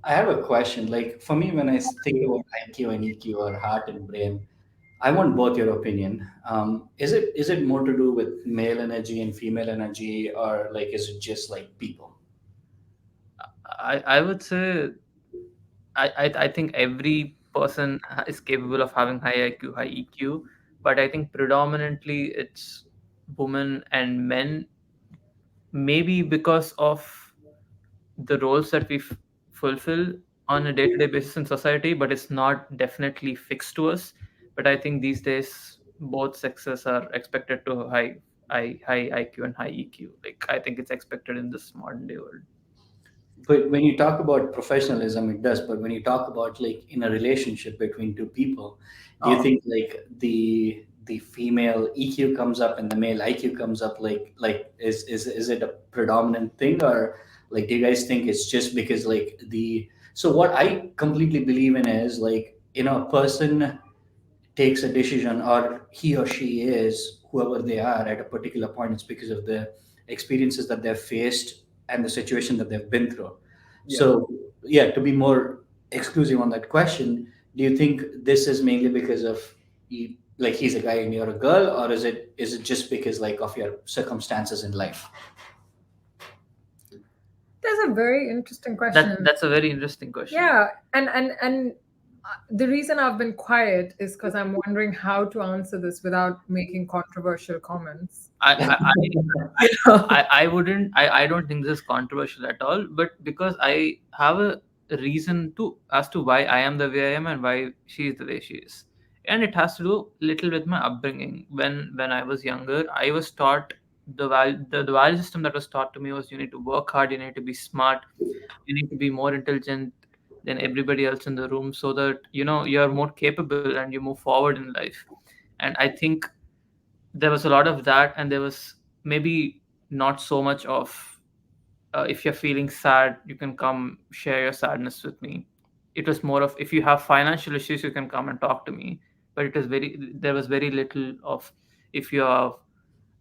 I have a question. Like for me, when I think about IQ and EQ or heart and brain, I want both your opinion. Is it more to do with male energy and female energy, or like is it just like people? I would say I think every person is capable of having high IQ, high EQ, but I think predominantly it's women and men, maybe because of the roles that we fulfill on a day-to-day basis in society, but it's not definitely fixed to us. But I think these days both sexes are expected to have high IQ and high EQ. Like I think it's expected in this modern day world. But when you talk about professionalism, it does. But when you talk about like in a relationship between two people, do you Oh, think like the female EQ comes up and the male IQ comes up? Is it a predominant thing, or like do you guys think it's just because like the so what I completely believe in is like a person takes a decision, or he or she is whoever they are at a particular point, it's because of the experiences that they've faced and the situation that they've been through. yeah. So yeah, to be more exclusive on that question, do you think this is mainly because of like he's a guy and you're a girl, or is it just because like of your circumstances in life? That's a very interesting That question. that's a very interesting question. Yeah, and the reason I've been quiet is because I'm wondering how to answer this without making controversial comments. I I I don't think this is controversial at all, but because I have a reason to as to why I am the way I am and why she is the way she is. And it has to do little with my upbringing. When I was younger, I was taught the value system that was taught to me was you need to work hard, you need to be smart, you need to be more intelligent than everybody else in the room so that you're more capable and you move forward in life. And I think there was a lot of that, and there was maybe not so much of if you're feeling sad you can come share your sadness with me. It was more of if you have financial issues you can come and talk to me. But there was very little of if you have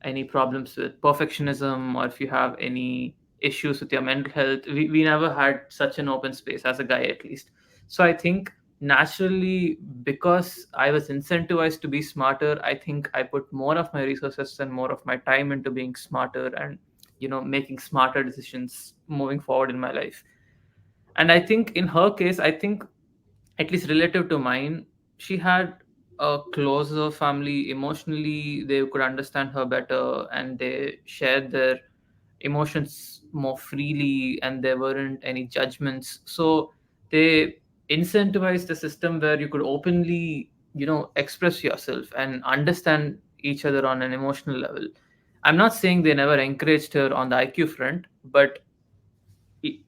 any problems with perfectionism or if you have any issues with your mental health. We never had such an open space, as a guy at least. So I think naturally, because I was incentivized to be smarter, I think I put more of my resources and more of my time into being smarter and making smarter decisions moving forward in my life. And I think in her case, I think at least relative to mine, she had a closer family. Emotionally they could understand her better and they shared their emotions more freely and there weren't any judgments. So they incentivized the system where you could openly express yourself and understand each other on an emotional level. I'm not saying they never encouraged her on the IQ front, but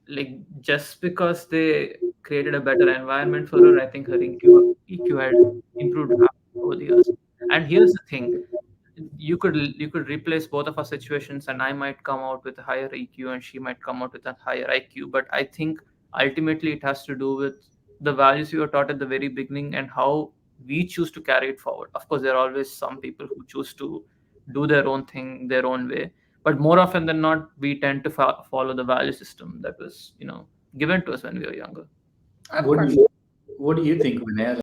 like just because they created a better environment for her, I think her EQ had improved over the years. And here's the thing: you could replace both of our situations, and I might come out with a higher EQ, and she might come out with a higher IQ. But I think ultimately it has to do with the values you were taught at the very beginning and how we choose to carry it forward. Of course, there are always some people who choose to do their own thing their own way, but more often than not we tend to follow the value system that was given to us when we were younger. I have a what do question. you what do you think, Vinay?